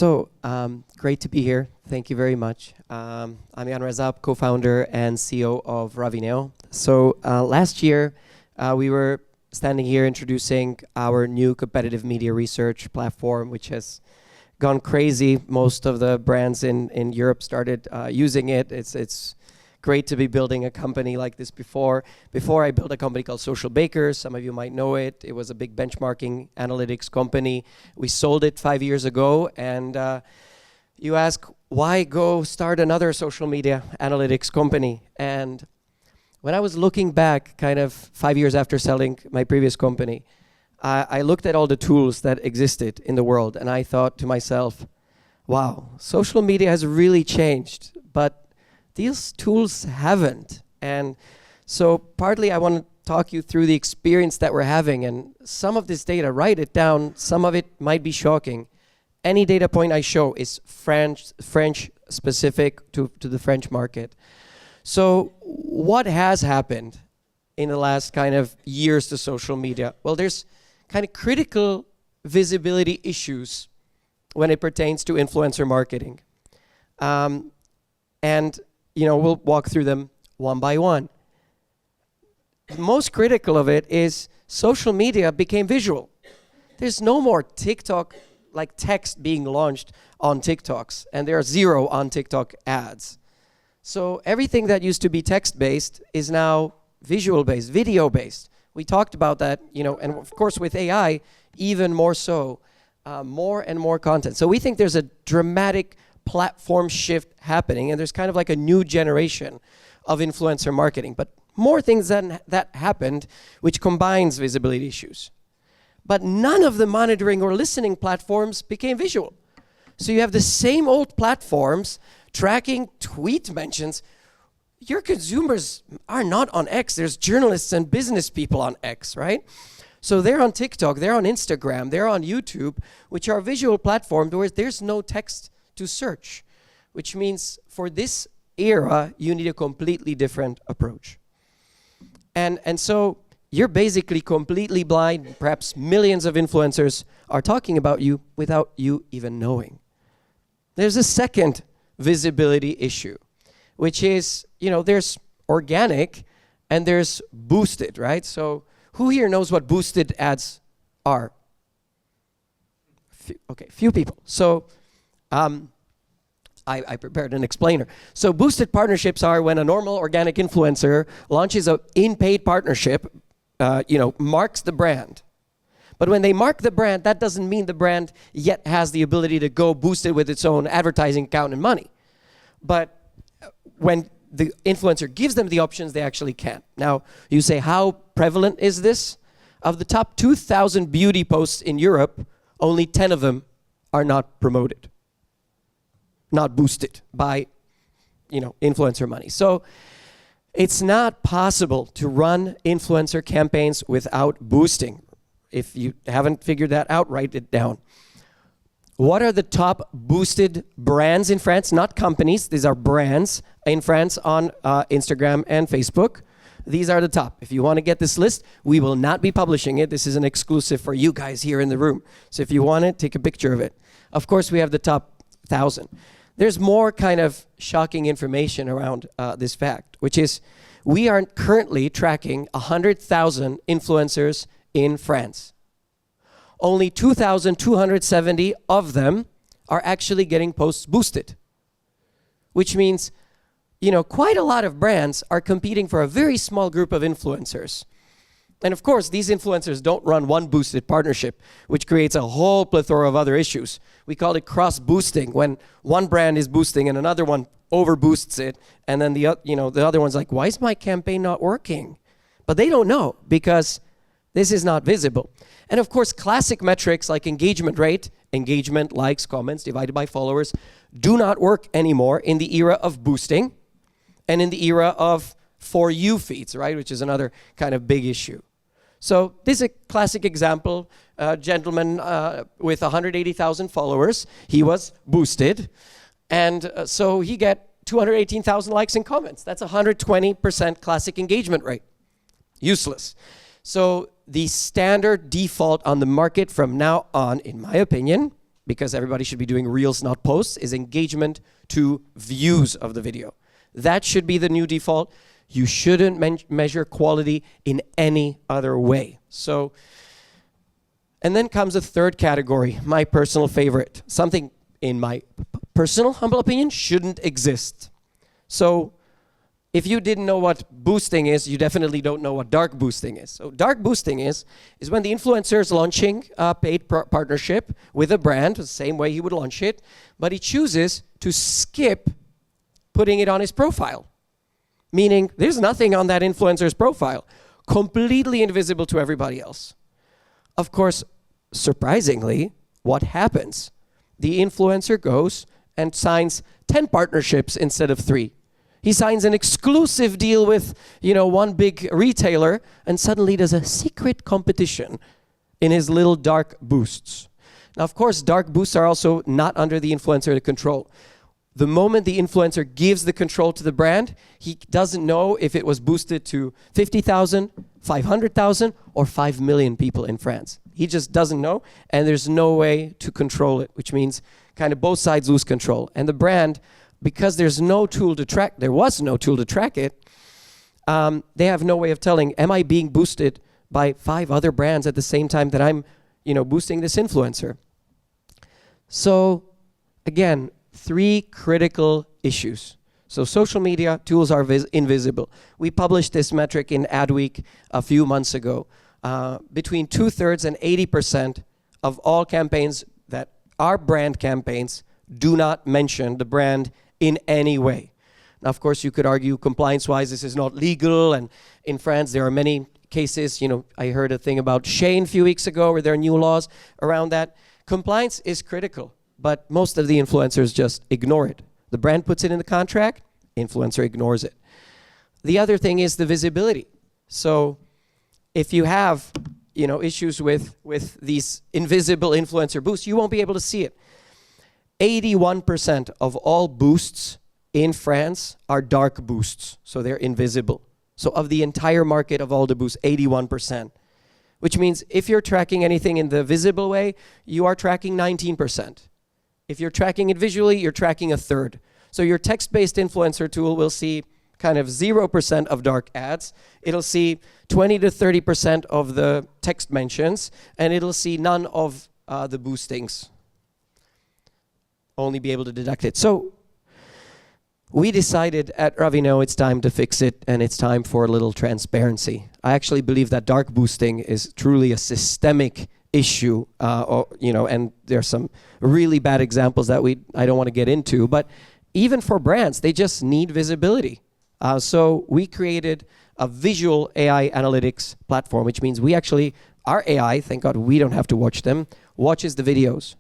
Great to be here. Thank you very much. I'm Jan Rezab, co-founder and CEO of Ravineo. Last year, we were standing here introducing our new competitive media research platform, which has gone crazy. Most of the brands in Europe started using it. It's great to be building a company like this. Before I built a company called Social Bakers. Some of you might know it. It was a big benchmarking analytics company. We sold it 5 years ago, and you ask, why go start another social media analytics company? And when I was looking back kind of 5 years after selling my previous company, I looked at all the tools that existed in the world, and I thought to myself, wow, social media has really changed, but these tools haven't. And so partly I want to talk you through the experience that we're having, and some of this data, write it down, some of it might be shocking. Any data point I show is French specific to the French market. So what has happened in the last kind of years to social media? Well, there's kind of critical visibility issues when it pertains to influencer marketing. And we'll walk through them one by one. The most critical of it is social media became visual. There's no more TikTok, like text being launched on TikToks, and there are 0 on TikTok ads. So everything that used to be text-based is now visual-based, video-based. We talked about that, and of course with AI, even more so, more and more content. So we think there's a dramatic platform shift happening, and there's kind of like a new generation of influencer marketing, but more things than that happened, which combines visibility issues. But none of the monitoring or listening platforms became visual. So you have the same old platforms tracking tweet mentions. Your consumers are not on X. There's journalists and business people on X, right? So they're on TikTok, they're on Instagram, they're on YouTube, which are visual platforms where there's no text to search, which means for this era, you need a completely different approach. And so you're basically completely blind. Perhaps millions of influencers are talking about you without you even knowing. There's a second visibility issue, which is, there's organic and there's boosted, right? So who here knows what boosted ads are? Few people. So I prepared an explainer. So boosted partnerships are when a normal organic influencer launches an in-paid partnership, marks the brand. But when they mark the brand, that doesn't mean the brand yet has the ability to go boost it with its own advertising account and money. But when the influencer gives them the options, they actually can. Now, you say, how prevalent is this? Of the top 2,000 beauty posts in Europe, only 10 of them are not promoted, not boosted by, influencer money. So it's not possible to run influencer campaigns without boosting. If you haven't figured that out, write it down. What are the top boosted brands in France? Not companies, these are brands in France on Instagram and Facebook. These are the top. If you want to get this list, we will not be publishing it. This is an exclusive for you guys here in the room. So if you want it, take a picture of it. Of course, we have the top 1,000. There's more kind of shocking information around this fact, which is we are currently tracking 100,000 influencers in France. Only 2,270 of them are actually getting posts boosted, which means, quite a lot of brands are competing for a very small group of influencers. And of course, these influencers don't run one boosted partnership, which creates a whole plethora of other issues. We call it cross-boosting, when one brand is boosting and another one over-boosts it, and then the other one's like, why is my campaign not working? But they don't know, because this is not visible. And of course, classic metrics like engagement rate, engagement, likes, comments, divided by followers, do not work anymore in the era of boosting and in the era of For You feeds, right? Which is another kind of big issue. So this is a classic example. A gentleman with 180,000 followers, he was boosted. And so he got 218,000 likes and comments. That's 120% classic engagement rate. Useless. So the standard default on the market from now on, in my opinion, because everybody should be doing reels, not posts, is engagement to views of the video. That should be the new default. You shouldn't measure quality in any other way. So, and then comes a third category, my personal favorite. Something, in my personal humble opinion, shouldn't exist. So, if you didn't know what boosting is, you definitely don't know what dark boosting is. So dark boosting is when the influencer is launching a paid partnership with a brand, the same way he would launch it, but he chooses to skip putting it on his profile. Meaning there's nothing on that influencer's profile, completely invisible to everybody else. Of course, surprisingly, what happens? The influencer goes and signs 10 partnerships instead of 3. He signs an exclusive deal with, one big retailer, and suddenly there's a secret competition in his little dark boosts. Now, of course, dark boosts are also not under the influencer control. The moment the influencer gives the control to the brand, he doesn't know if it was boosted to 50,000, 500,000, or 5 million people in France. He just doesn't know, and there's no way to control it, which means kind of both sides lose control. And the brand, because there was no tool to track it, they have no way of telling, am I being boosted by 5 other brands at the same time that I'm, boosting this influencer? So, again, 3 critical issues. So social media tools are invisible. We published this metric in Adweek a few months ago. Between 2/3 and 80% of all campaigns that are brand campaigns do not mention the brand in any way. Now, of course, you could argue compliance-wise this is not legal, and in France there are many cases. I heard a thing about Shein a few weeks ago where there are new laws around that. Compliance is critical, but most of the influencers just ignore it. The brand puts it in the contract, influencer ignores it. The other thing is the visibility. So if you have issues with these invisible influencer boosts, you won't be able to see it. 81% of all boosts in France are dark boosts, so they're invisible. So of the entire market of all the boosts, 81%. Which means if you're tracking anything in the visible way, you are tracking 19%. If you're tracking it visually, you're tracking 1/3. So your text-based influencer tool will see kind of 0% of dark ads. It'll see 20 to 30% of the text mentions, and it'll see none of the boostings. Only be able to deduct it. So we decided at Ravineo it's time to fix it, and it's time for a little transparency. I actually believe that dark boosting is truly a systemic issue, and there's some really bad examples that I don't want to get into, but even for brands, they just need visibility. So we created a visual AI analytics platform, which means our AI, thank God we don't have to watch them, watches the videos.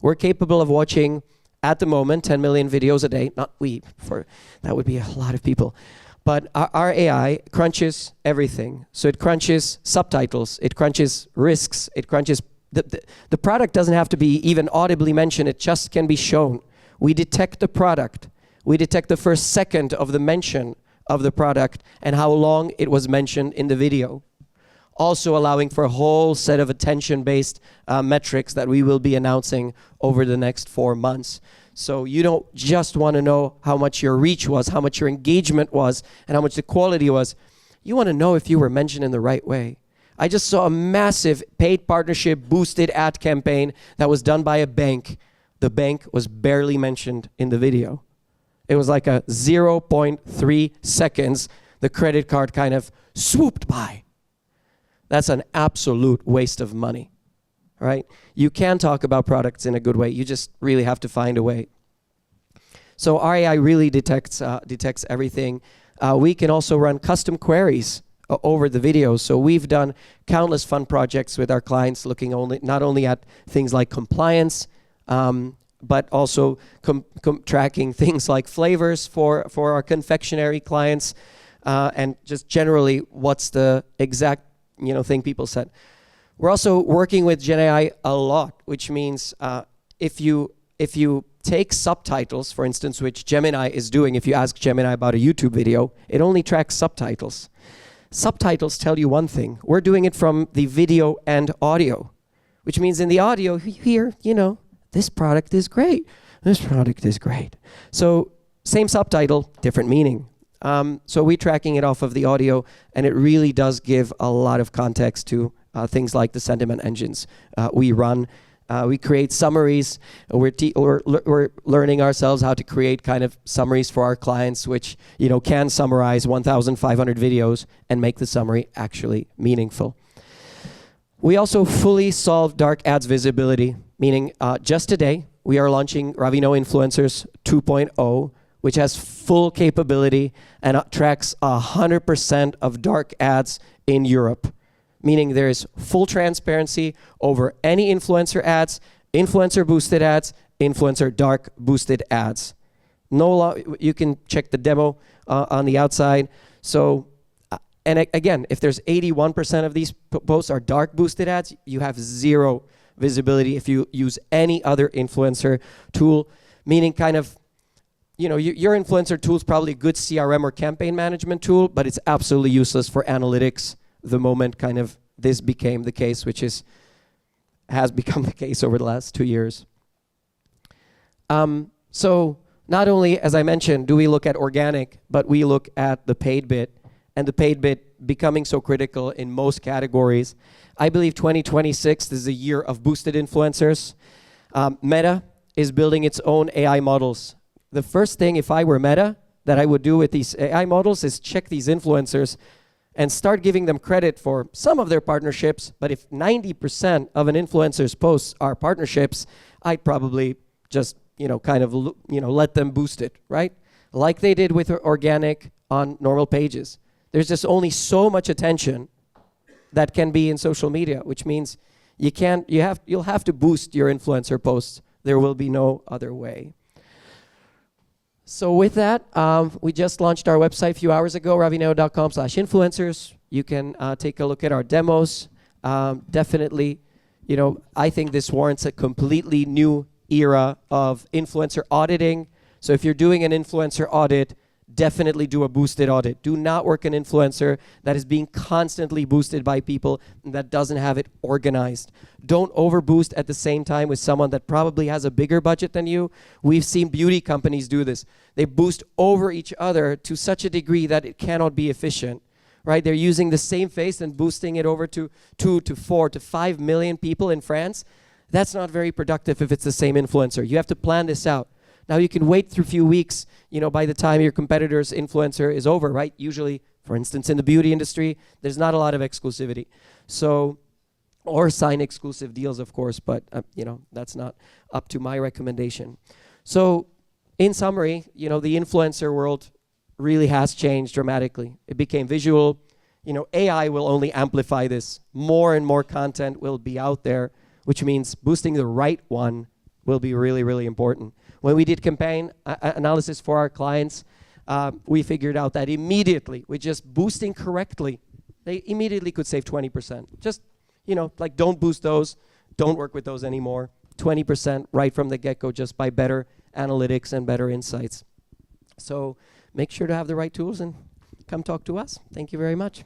We're capable of watching, at the moment, 10 million videos a day. Not we, that would be a lot of people. But our AI crunches everything. So it crunches subtitles, it crunches risks, it crunches, the product doesn't have to be even audibly mentioned, it just can be shown. We detect the product. We detect the first second of the mention of the product and how long it was mentioned in the video. Also allowing for a whole set of attention-based metrics that we will be announcing over the next 4 months. So you don't just want to know how much your reach was, how much your engagement was, and how much the quality was. You want to know if you were mentioned in the right way. I just saw a massive paid partnership boosted ad campaign that was done by a bank. The bank was barely mentioned in the video. It was like a 0.3 seconds, the credit card kind of swooped by. That's an absolute waste of money, right? You can talk about products in a good way. You just really have to find a way. So our AI really detects everything. We can also run custom queries over the videos. So we've done countless fun projects with our clients, looking not only at things like compliance, but also tracking things like flavors for our confectionery clients, and just generally what's the exact thing people said. We're also working with Gen AI a lot, which means if you take subtitles, for instance, which Gemini is doing, if you ask Gemini about a YouTube video, it only tracks subtitles. Subtitles tell you one thing. We're doing it from the video and audio, which means in the audio, you hear, this product is great. This product is great. So same subtitle, different meaning. So we're tracking it off of the audio, and it really does give a lot of context to things like the sentiment engines we run. We create summaries. We're learning ourselves how to create kind of summaries for our clients, which can summarize 1,500 videos and make the summary actually meaningful. We also fully solve dark ads visibility, meaning just today we are launching Ravineo Influencers 2.0, which has full capability and tracks 100% of dark ads in Europe. Meaning there is full transparency over any influencer ads, influencer boosted ads, influencer dark boosted ads. You can check the demo on the outside. So, and again, if there's 81% of these posts are dark boosted ads, you have zero visibility if you use any other influencer tool. Meaning kind of, your influencer tool is probably a good CRM or campaign management tool, but it's absolutely useless for analytics the moment kind of this became the case, which has become the case over the last 2 years. So not only, as I mentioned, do we look at organic, but we look at the paid bit, and the paid bit becoming so critical in most categories. I believe 2026 is a year of boosted influencers. Meta is building its own AI models. The first thing, if I were Meta, that I would do with these AI models is check these influencers and start giving them credit for some of their partnerships. But if 90% of an influencer's posts are partnerships, I'd probably just, let them boost it, right? Like they did with organic on normal pages. There's just only so much attention that can be in social media, which means you'll have to boost your influencer posts. There will be no other way. So with that, we just launched our website a few hours ago, ravineo.com/influencers. You can take a look at our demos. Definitely, I think this warrants a completely new era of influencer auditing. So if you're doing an influencer audit, definitely do a boosted audit. Do not work an influencer that is being constantly boosted by people and that doesn't have it organized. Don't overboost at the same time with someone that probably has a bigger budget than you. We've seen beauty companies do this. They boost over each other to such a degree that it cannot be efficient, right? They're using the same face and boosting it over to 2 to 4 to 5 million people in France. That's not very productive if it's the same influencer. You have to plan this out. Now you can wait through a few weeks, by the time your competitor's influencer is over, right? Usually, for instance, in the beauty industry, there's not a lot of exclusivity. So, or sign exclusive deals, of course, but that's not up to my recommendation. So, in summary, the influencer world really has changed dramatically. It became visual. AI will only amplify this. More and more content will be out there, which means boosting the right one will be really, really important. When we did campaign analysis for our clients, we figured out that immediately, with just boosting correctly, they immediately could save 20%. Just, don't boost those, don't work with those anymore. 20% right from the get-go just by better analytics and better insights. So make sure to have the right tools and come talk to us. Thank you very much.